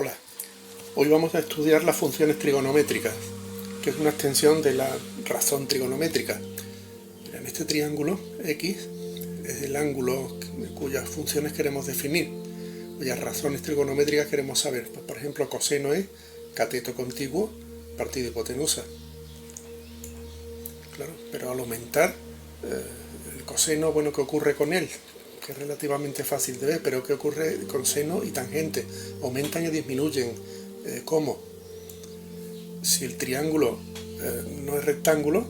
Hola, hoy vamos a estudiar las funciones trigonométricas, que es una extensión de la razón trigonométrica. En este triángulo X es el ángulo cuyas funciones queremos definir, cuyas razones trigonométricas queremos saber. Pues, por ejemplo, coseno es cateto contiguo partido hipotenusa. Claro, pero al aumentar el coseno, bueno, ¿qué ocurre con él? Que es relativamente fácil de ver, pero ¿qué ocurre con seno y tangente? Aumentan y disminuyen. ¿Cómo? Si el triángulo no es rectángulo,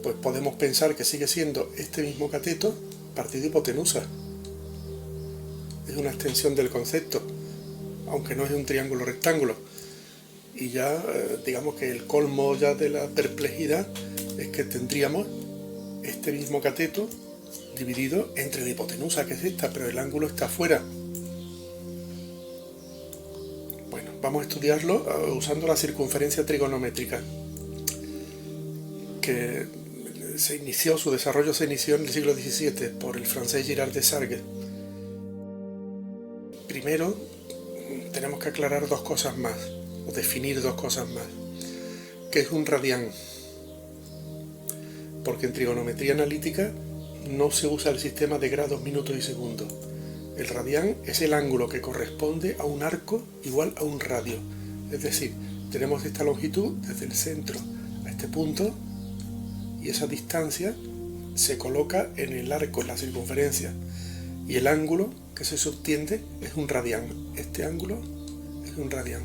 pues podemos pensar que sigue siendo este mismo cateto partido hipotenusa. Es una extensión del concepto, aunque no es un triángulo rectángulo. Y ya, digamos que el colmo ya de la perplejidad es que tendríamos este mismo cateto dividido entre la hipotenusa, que es esta, pero el ángulo está afuera. Bueno, vamos a estudiarlo usando la circunferencia trigonométrica, que su desarrollo se inició en el siglo XVII por el francés Girard Desargues. Primero, tenemos que aclarar dos cosas más, o definir dos cosas más. ¿Qué es un radián? Porque en trigonometría analítica no se usa el sistema de grados, minutos y segundos. El radián es el ángulo que corresponde a un arco igual a un radio. Es decir, tenemos esta longitud desde el centro a este punto y esa distancia se coloca en el arco, en la circunferencia. Y el ángulo que se subtiende es un radián. Este ángulo es un radián.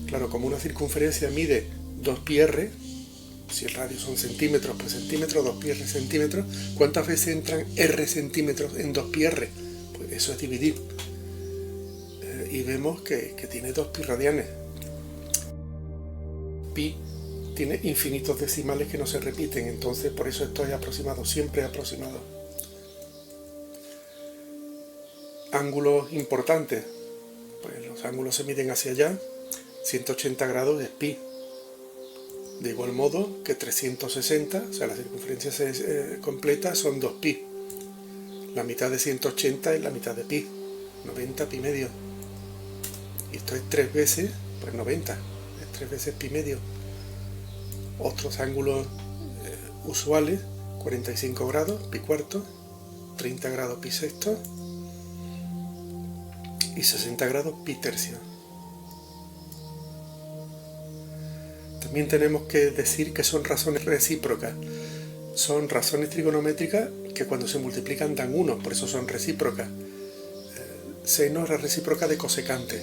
Claro, como una circunferencia mide 2πr, si el radio son centímetros por centímetro, 2πr centímetros, ¿cuántas veces entran r centímetros en 2πr? Pues eso es dividir. Y vemos que tiene 2π radianes. Pi tiene infinitos decimales que no se repiten, entonces por eso esto es aproximado, siempre es aproximado. Ángulos importantes, pues los ángulos se miden hacia allá, 180 grados es pi. De igual modo que 360, o sea, la circunferencia completa son 2π. La mitad de 180 es la mitad de pi, 90 pi medio. Y esto es 3 veces, pues 90, es 3 veces pi medio. Otros ángulos usuales, 45 grados, pi cuarto, 30 grados pi sexto y 60 grados pi tercio. También tenemos que decir que son razones recíprocas. Son razones trigonométricas que cuando se multiplican dan 1, por eso son recíprocas. Seno es la recíproca de cosecante.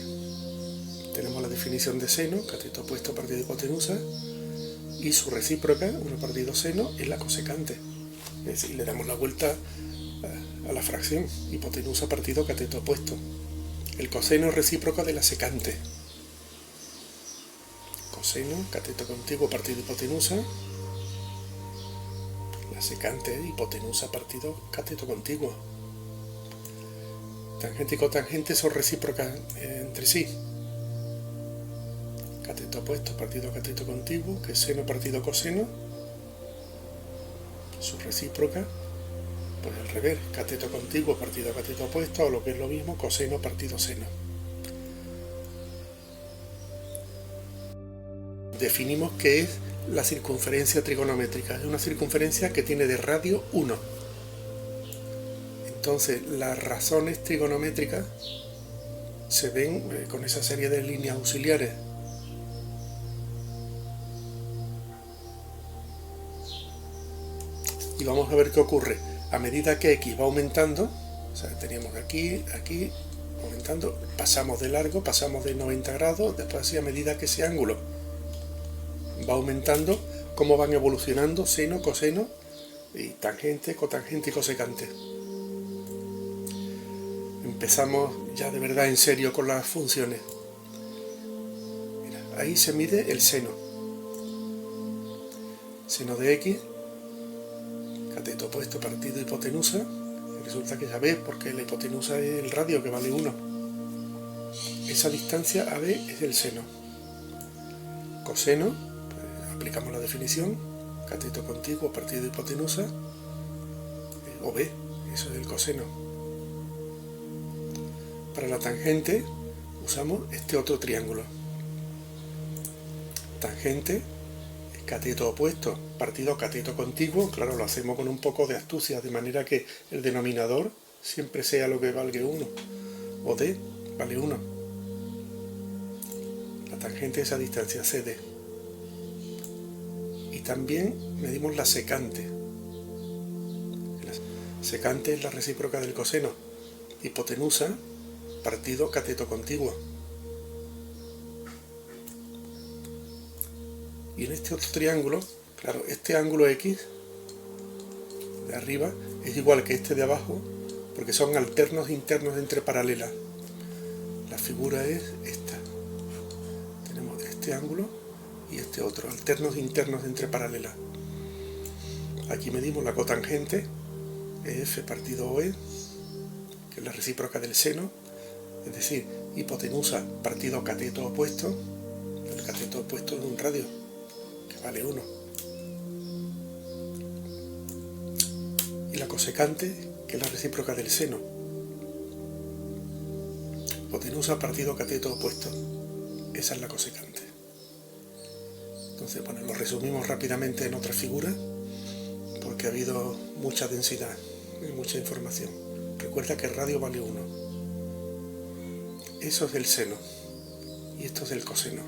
Tenemos la definición de seno, cateto opuesto partido hipotenusa, y su recíproca, 1 partido seno, es la cosecante. Es decir, le damos la vuelta a la fracción, hipotenusa partido cateto opuesto. El coseno es recíproco de la secante. Coseno, cateto contiguo partido hipotenusa. La secante es hipotenusa partido cateto contiguo. Tangente y cotangente son recíprocas entre sí. Cateto opuesto partido cateto contiguo, que es seno partido coseno. Su recíproca, pues al revés, cateto contiguo partido cateto opuesto, o lo que es lo mismo, coseno partido seno. Definimos qué es la circunferencia trigonométrica. Es una circunferencia que tiene de radio 1. Entonces, las razones trigonométricas se ven con esa serie de líneas auxiliares. Y vamos a ver qué ocurre. A medida que x va aumentando, o sea, teníamos aquí, aumentando, pasamos de largo, pasamos de 90 grados, después así a medida que ese ángulo va aumentando, cómo van evolucionando seno, coseno, y tangente, cotangente y cosecante. Empezamos ya de verdad en serio con las funciones. Mira, ahí se mide el seno. Seno de x, cateto opuesto partido hipotenusa. Y resulta que ya ves, porque la hipotenusa es el radio que vale 1. Esa distancia AB es el seno. Coseno, aplicamos la definición, cateto contiguo partido hipotenusa, o B, eso es el coseno. Para la tangente usamos este otro triángulo. Tangente, cateto opuesto, partido cateto contiguo. Claro, lo hacemos con un poco de astucia, de manera que el denominador siempre sea lo que valga 1, o d vale 1. La tangente de esa distancia, CD. Y también medimos la secante. La secante es la recíproca del coseno. Hipotenusa, partido cateto contiguo. Y en este otro triángulo, claro, este ángulo X de arriba es igual que este de abajo, porque son alternos internos entre paralelas. La figura es esta. Tenemos este ángulo y este otro, alternos internos entre paralelas. Aquí medimos la cotangente, EF partido OE, que es la recíproca del seno, es decir, hipotenusa partido cateto opuesto. El cateto opuesto es un radio, que vale 1. Y la cosecante, que es la recíproca del seno. Hipotenusa partido cateto opuesto. Esa es la cosecante. Entonces, bueno, lo resumimos rápidamente en otra figura, porque ha habido mucha densidad y mucha información. Recuerda que el radio vale 1. Eso es del seno y esto es del coseno.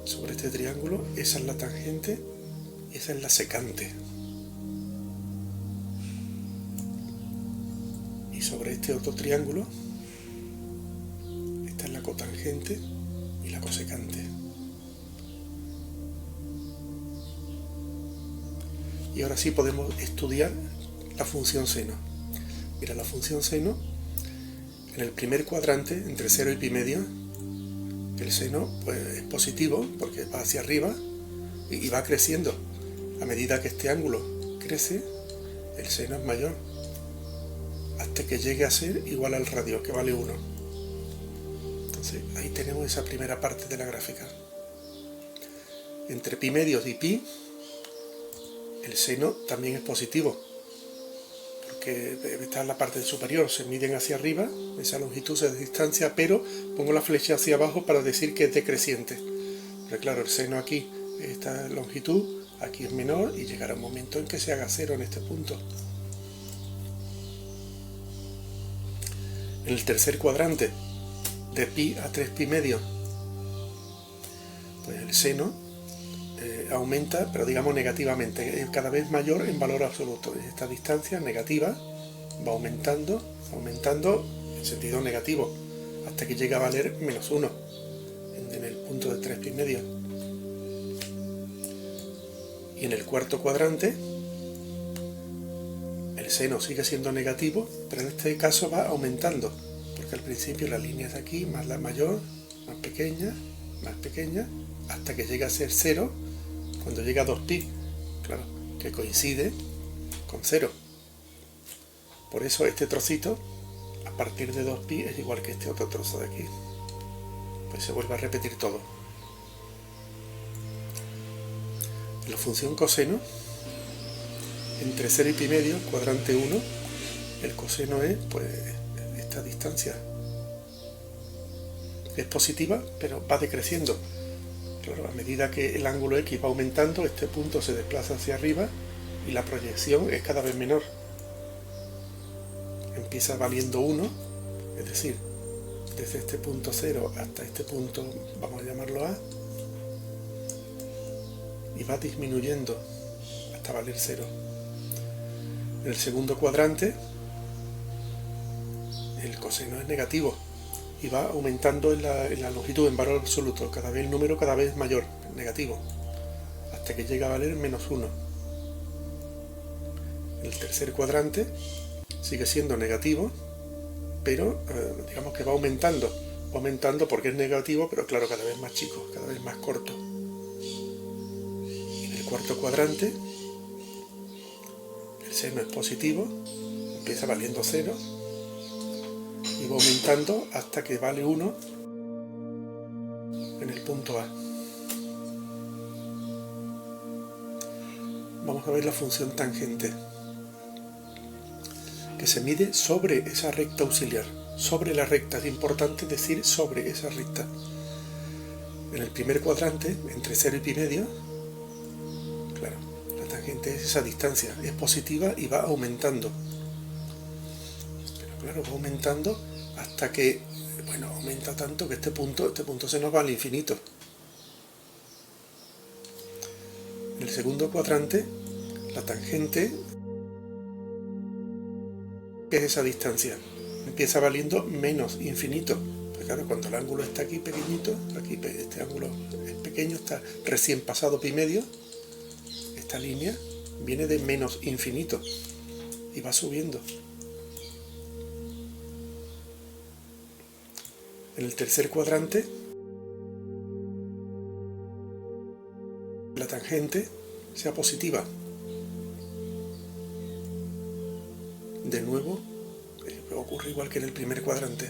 Sobre este triángulo, esa es la tangente y esa es la secante. Y sobre este otro triángulo, esta es la cotangente y la cosecante. Y ahora sí podemos estudiar la función seno. Mira, la función seno, en el primer cuadrante, entre 0 y pi medio, el seno pues, es positivo porque va hacia arriba y va creciendo. A medida que este ángulo crece, el seno es mayor, hasta que llegue a ser igual al radio, que vale 1. Entonces, ahí tenemos esa primera parte de la gráfica. Entre pi medios y pi, el seno también es positivo, porque está en la parte superior, se miden hacia arriba, esa longitud se distancia, pero pongo la flecha hacia abajo para decir que es decreciente. Pero claro, el seno aquí, esta longitud, aquí es menor y llegará un momento en que se haga 0 en este punto. En el tercer cuadrante, de pi a 3 pi medio, pues el seno aumenta, pero digamos negativamente, es cada vez mayor en valor absoluto. Esta distancia negativa va aumentando en sentido negativo, hasta que llega a valer menos 1 en el punto de 3 pi medio. Y en el cuarto cuadrante, el seno sigue siendo negativo, pero en este caso va aumentando, porque al principio la línea es aquí, más la mayor, más pequeña, hasta que llega a ser 0, cuando llega a 2pi, claro, que coincide con 0. Por eso este trocito, a partir de 2pi, es igual que este otro trozo de aquí. Pues se vuelve a repetir todo. En la función coseno, entre 0 y pi medio, cuadrante 1, el coseno es pues esta distancia. Es positiva, pero va decreciendo. Claro, a medida que el ángulo X va aumentando, este punto se desplaza hacia arriba y la proyección es cada vez menor. Empieza valiendo 1, es decir, desde este punto 0 hasta este punto, vamos a llamarlo A, y va disminuyendo hasta valer 0. En el segundo cuadrante, el coseno es negativo y va aumentando en la longitud, en valor absoluto, cada vez el número cada vez mayor, negativo, hasta que llega a valer menos 1. En el tercer cuadrante sigue siendo negativo, pero digamos que va aumentando porque es negativo, pero claro, cada vez más chico, cada vez más corto. Y en el cuarto cuadrante, el seno es positivo, empieza valiendo 0, y va aumentando hasta que vale 1 en el punto A. Vamos a ver la función tangente. que se mide sobre esa recta auxiliar, sobre la recta. Es importante decir sobre esa recta. En el primer cuadrante, entre 0 y pi medio, claro, la tangente es esa distancia, es positiva y va aumentando. Pero claro, va aumentando hasta que, bueno, aumenta tanto que este punto se nos va al infinito. En el segundo cuadrante, la tangente, ¿qué es esa distancia? Empieza valiendo menos infinito. Pues claro, cuando el ángulo está aquí pequeñito, aquí este ángulo es pequeño, está recién pasado pi medio, esta línea viene de menos infinito y va subiendo. En el tercer cuadrante, la tangente sea positiva. De nuevo, ocurre igual que en el primer cuadrante.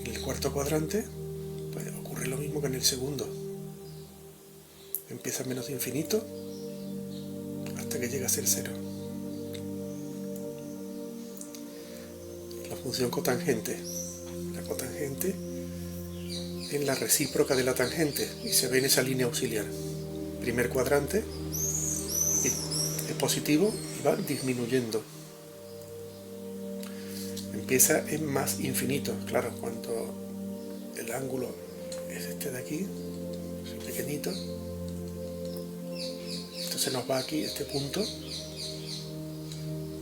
En el cuarto cuadrante, pues ocurre lo mismo que en el segundo. Empieza menos infinito hasta que llega a ser 0. La función cotangente. La cotangente es la recíproca de la tangente y se ve en esa línea auxiliar. Primer cuadrante es positivo y va disminuyendo. Empieza en más infinito. Claro, cuando el ángulo es este de aquí, es pequeñito, esto se nos va aquí, este punto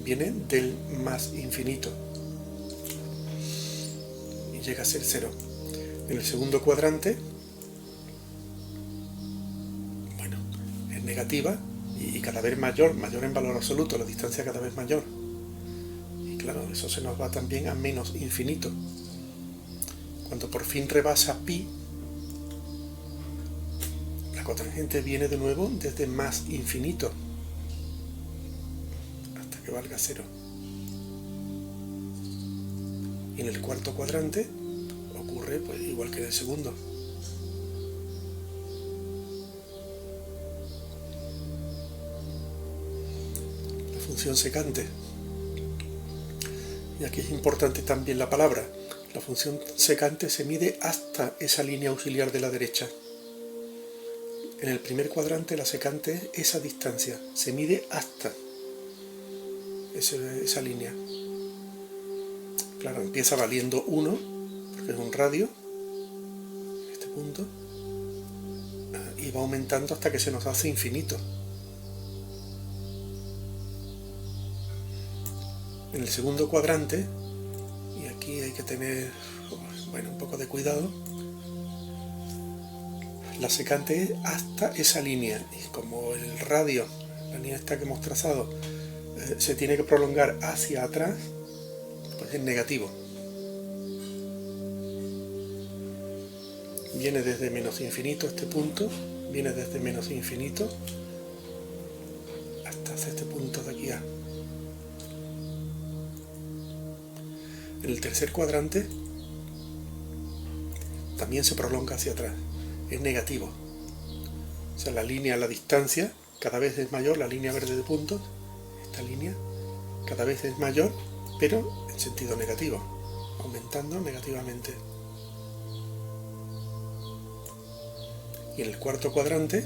viene del más infinito y llega a ser 0. En el segundo cuadrante, bueno, es negativa y cada vez mayor en valor absoluto, la distancia cada vez mayor. Y claro, eso se nos va también a menos infinito. Cuando por fin rebasa pi, la cotangente viene de nuevo desde más infinito hasta que valga 0. Y en el cuarto cuadrante ocurre pues igual que en el segundo. La función secante. Y aquí es importante también la palabra. La función secante se mide hasta esa línea auxiliar de la derecha. En el primer cuadrante la secante es esa distancia, se mide hasta esa línea. Claro, empieza valiendo 1, porque es un radio, este punto, y va aumentando hasta que se nos hace infinito. En el segundo cuadrante, y aquí hay que tener un poco de cuidado, la secante es hasta esa línea, y como el radio, la línea esta que hemos trazado, se tiene que prolongar hacia atrás, pues es negativo. Viene desde menos infinito este punto, viene desde menos infinito hasta este punto de aquí A. En el tercer cuadrante también se prolonga hacia atrás, es negativo. O sea, la distancia cada vez es mayor, la línea verde de puntos, esta línea cada vez es mayor, pero en sentido negativo, aumentando negativamente. Y en el cuarto cuadrante,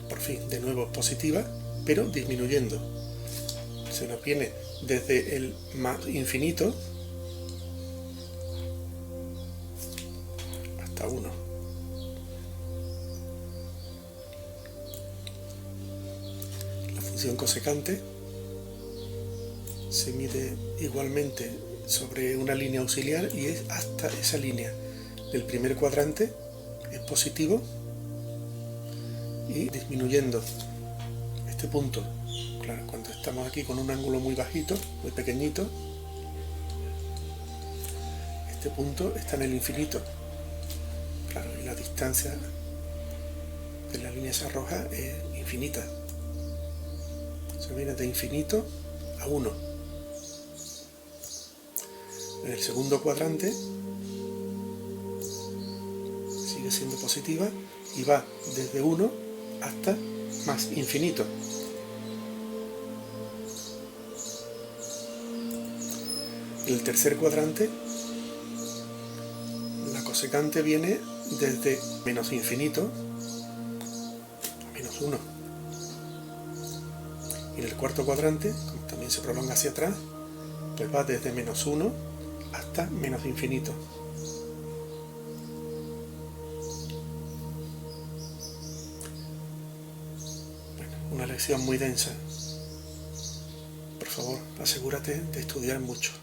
por fin, de nuevo positiva, pero disminuyendo. Se nos viene desde el más infinito hasta 1. La función cosecante se mide igualmente sobre una línea auxiliar y es hasta esa línea. Del primer cuadrante es positivo y disminuyendo este punto. Claro, cuando estamos aquí con un ángulo muy bajito, muy pequeñito, este punto está en el infinito. Claro, y la distancia de la línea esa roja es infinita. Se viene de infinito a 1. En el segundo cuadrante sigue siendo positiva y va desde 1 hasta más infinito. En el tercer cuadrante, la cosecante viene desde menos infinito a menos 1. Y en el cuarto cuadrante, como también se prolonga hacia atrás, pues va desde menos 1 hasta menos infinito. Bueno, una lección muy densa. Por favor, asegúrate de estudiar mucho.